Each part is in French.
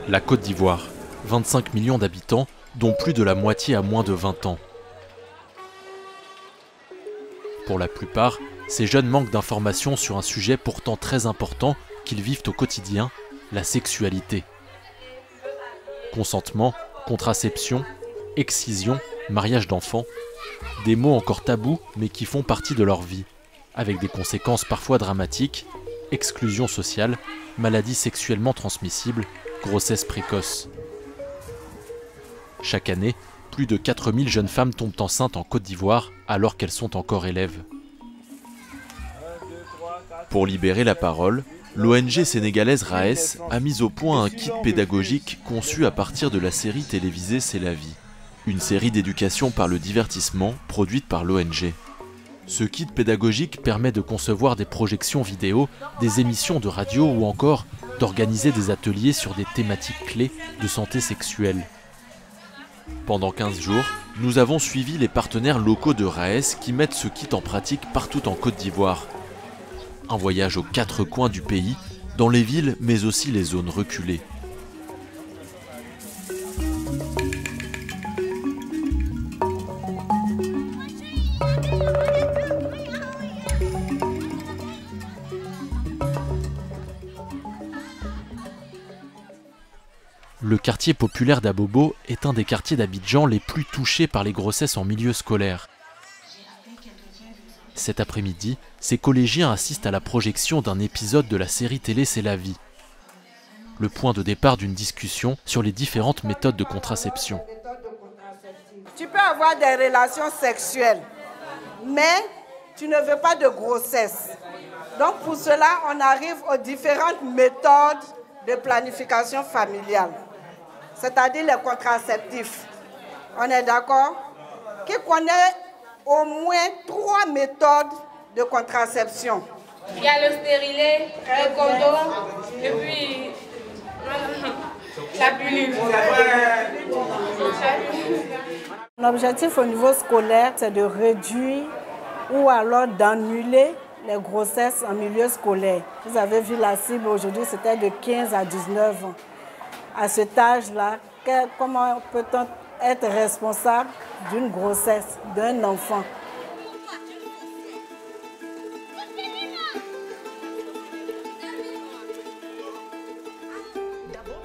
La Côte d'Ivoire, 25 millions d'habitants, dont plus de la moitié a moins de 20 ans. Pour la plupart, ces jeunes manquent d'informations sur un sujet pourtant très important qu'ils vivent au quotidien, la sexualité. Consentement, contraception, excision, mariage d'enfants, des mots encore tabous mais qui font partie de leur vie, avec des conséquences parfois dramatiques, exclusion sociale, maladies sexuellement transmissibles, grossesse précoce. Chaque année, plus de 4000 jeunes femmes tombent enceintes en Côte d'Ivoire alors qu'elles sont encore élèves. Pour libérer la parole, l'ONG sénégalaise RAES a mis au point un kit pédagogique conçu à partir de la série télévisée C'est la vie, une série d'éducation par le divertissement produite par l'ONG. Ce kit pédagogique permet de concevoir des projections vidéo, des émissions de radio ou encore d'organiser des ateliers sur des thématiques clés de santé sexuelle. Pendant 15 jours, nous avons suivi les partenaires locaux de RAES qui mettent ce kit en pratique partout en Côte d'Ivoire. Un voyage aux 4 coins du pays, dans les villes mais aussi les zones reculées. Le quartier populaire d'Abobo est un des quartiers d'Abidjan les plus touchés par les grossesses en milieu scolaire. Cet après-midi, ces collégiens assistent à la projection d'un épisode de la série télé C'est la vie. Le point de départ d'une discussion sur les différentes méthodes de contraception. Tu peux avoir des relations sexuelles, mais tu ne veux pas de grossesse. Donc pour cela, on arrive aux différentes méthodes de planification familiale, c'est-à-dire les contraceptifs. On est d'accord? Qui connaît au moins 3 méthodes de contraception? Il y a le stérilet, le condom, et puis la pilule. L'objectif au niveau scolaire, c'est de réduire ou alors d'annuler les grossesses en milieu scolaire. Vous avez vu la cible aujourd'hui, c'était de 15 à 19 ans. À cet âge-là, comment peut-on être responsable d'une grossesse d'un enfant?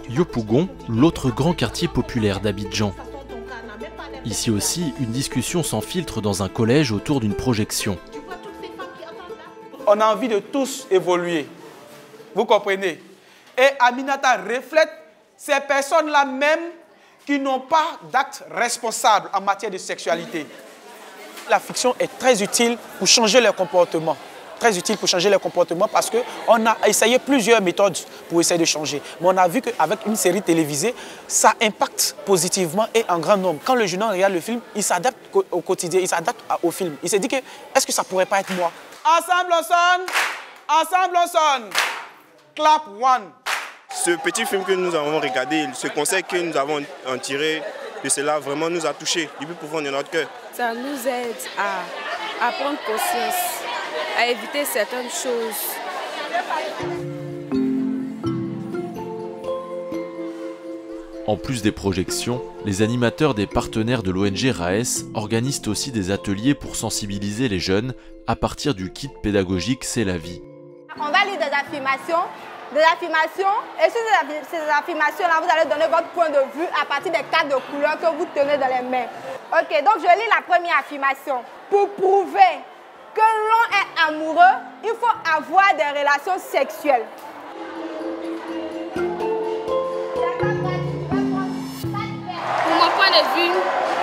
Yopougon, l'autre grand quartier populaire d'Abidjan. Ici aussi, une discussion sans filtre dans un collège autour d'une projection. On a envie de tous évoluer, vous comprenez? Et Aminata reflète ces personnes-là même qui n'ont pas d'actes responsables en matière de sexualité. La fiction est très utile pour changer leur comportement. Très utile pour changer leur comportement parce qu'on a essayé plusieurs méthodes pour essayer de changer. Mais on a vu qu'avec une série télévisée, ça impacte positivement et en grand nombre. Quand le jeune homme regarde le film, il s'adapte au quotidien, il s'adapte au film. Il se dit que, est-ce que ça pourrait pas être moi? Ensemble on sonne, ensemble on sonne. Clap one. Ce petit film que nous avons regardé, ce conseil que nous avons en tiré de cela, vraiment nous a touchés du plus profond de notre cœur. Ça nous aide à prendre conscience, à éviter certaines choses. En plus des projections, les animateurs des partenaires de l'ONG RAES organisent aussi des ateliers pour sensibiliser les jeunes à partir du kit pédagogique C'est la vie. On va lire des affirmations, et sur ces affirmations-là, vous allez donner votre point de vue à partir des cartes de couleurs que vous tenez dans les mains. Ok, donc je lis la première affirmation. Pour prouver que l'on est amoureux, il faut avoir des relations sexuelles. Pour mon point de vue,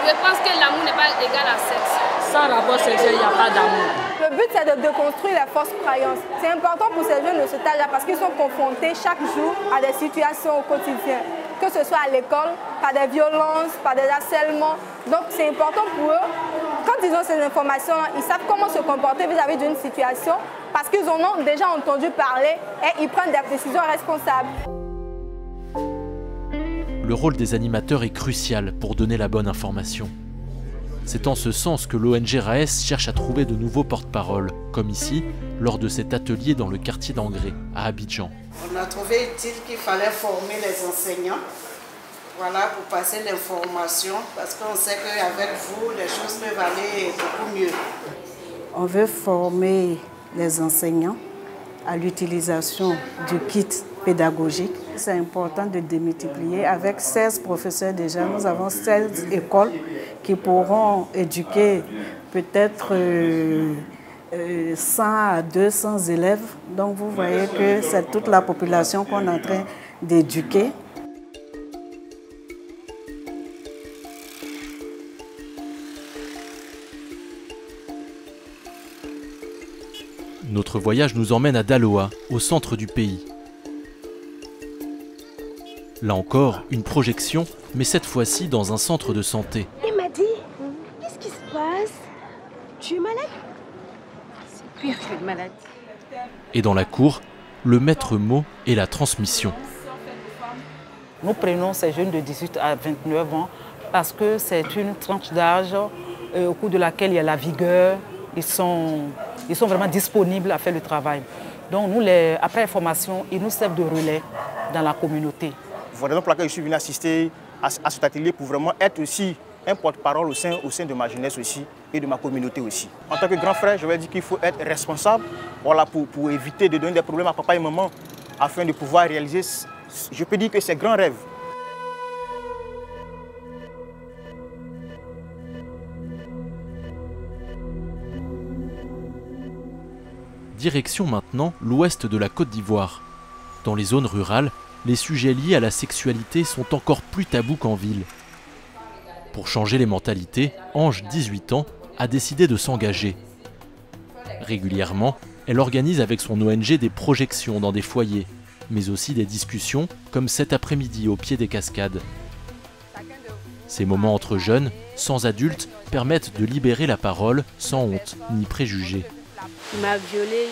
je pense que l'amour n'est pas égal à sexe. Sans rapport sexuel, il n'y a pas d'amour. Le but, c'est de déconstruire les fausses croyances. C'est important pour ces jeunes de cet âge-là parce qu'ils sont confrontés chaque jour à des situations au quotidien, que ce soit à l'école, par des violences, par des harcèlements. Donc, c'est important pour eux. Quand ils ont ces informations, ils savent comment se comporter vis-à-vis d'une situation parce qu'ils en ont déjà entendu parler et ils prennent des décisions responsables. Le rôle des animateurs est crucial pour donner la bonne information. C'est en ce sens que l'ONG RAES cherche à trouver de nouveaux porte-paroles, comme ici, lors de cet atelier dans le quartier d'Angré, à Abidjan. On a trouvé utile qu'il fallait former les enseignants, voilà, pour passer l'information, parce qu'on sait qu'avec vous, les choses peuvent aller beaucoup mieux. On veut former les enseignants à l'utilisation du kit pédagogique. C'est important de démultiplier. Avec 16 professeurs déjà, nous avons 16 écoles qui pourront éduquer peut-être 100 à 200 élèves. Donc vous voyez que c'est toute la population qu'on est en train d'éduquer. Notre voyage nous emmène à Daloa, au centre du pays. Là encore, une projection, mais cette fois-ci dans un centre de santé. Il m'a dit, qu'est-ce qui se passe? Tu es malade? C'est pire qu'une maladie. Et dans la cour, le maître mot et la transmission. Nous prenons ces jeunes de 18 à 29 ans parce que c'est une tranche d'âge au cours de laquelle il y a la vigueur. Ils sont vraiment disponibles à faire le travail. Donc nous, après la formation, ils nous servent de relais dans la communauté. Voilà pour laquelle je suis venu assister à cet atelier pour vraiment être aussi un porte-parole au sein de ma jeunesse aussi et de ma communauté aussi. En tant que grand frère, je vais dire qu'il faut être responsable, voilà, pour éviter de donner des problèmes à papa et maman afin de pouvoir réaliser, je peux dire que ces grands rêves. Direction maintenant l'ouest de la Côte d'Ivoire. Dans les zones rurales, les sujets liés à la sexualité sont encore plus tabous qu'en ville. Pour changer les mentalités, Ange, 18 ans, a décidé de s'engager. Régulièrement, elle organise avec son ONG des projections dans des foyers, mais aussi des discussions, comme cet après-midi au pied des cascades. Ces moments entre jeunes, sans adultes, permettent de libérer la parole sans honte ni préjugés. Il m'a violée,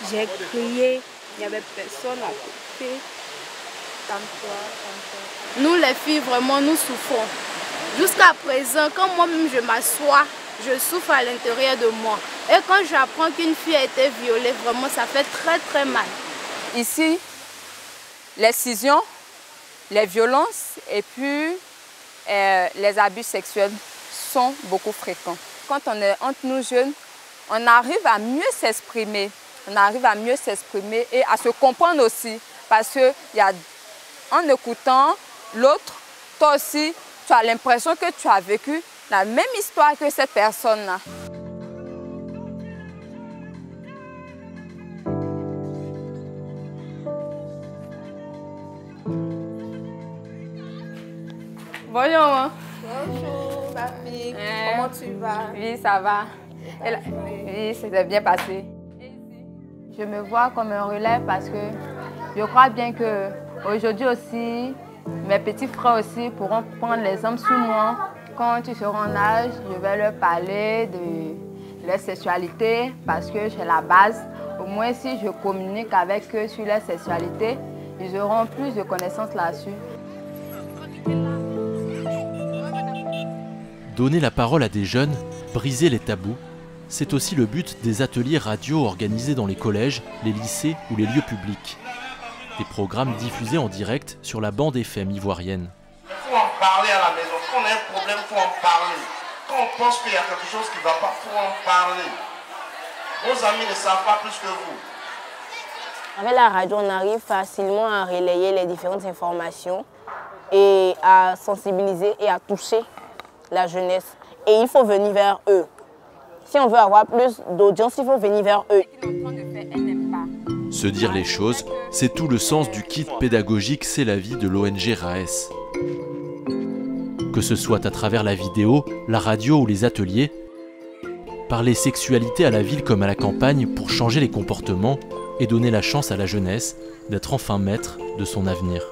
j'ai crié, il n'y avait personne à côté. Nous les filles, vraiment, nous souffrons. Jusqu'à présent, quand moi-même je m'assois, je souffre à l'intérieur de moi. Et quand j'apprends qu'une fille a été violée, vraiment, ça fait très très mal. Ici, les scissions, les violences et puis les abus sexuels sont beaucoup fréquents. Quand on est entre nous jeunes, on arrive à mieux s'exprimer. On arrive à mieux s'exprimer et à se comprendre aussi. Parce que en écoutant l'autre, toi aussi, tu as l'impression que tu as vécu la même histoire que cette personne-là. Bonjour. Hein? Bonjour, papy. Comment tu vas? Oui, ça va. Oui, c'était bien passé. Je me vois comme un relais parce que je crois bien qu'aujourd'hui aussi, mes petits frères aussi pourront prendre l'exemple sur moi. Quand ils seront en âge, je vais leur parler de leur sexualité parce que c'est la base. Au moins, si je communique avec eux sur leur sexualité, ils auront plus de connaissances là-dessus. Donner la parole à des jeunes, briser les tabous, c'est aussi le but des ateliers radio organisés dans les collèges, les lycées ou les lieux publics. Des programmes diffusés en direct sur la bande FM ivoirienne. Il faut en parler à la maison. Quand on a un problème, il faut en parler. Quand on pense qu'il y a quelque chose qui ne va pas, il faut en parler. Vos amis ne savent pas plus que vous. Avec la radio, on arrive facilement à relayer les différentes informations et à sensibiliser et à toucher la jeunesse. Et il faut venir vers eux. Si on veut avoir plus d'audience, il faut venir vers eux. Se dire les choses, c'est tout le sens du kit pédagogique C'est la vie de l'ONG RAES. Que ce soit à travers la vidéo, la radio ou les ateliers, parler sexualité à la ville comme à la campagne pour changer les comportements et donner la chance à la jeunesse d'être enfin maître de son avenir.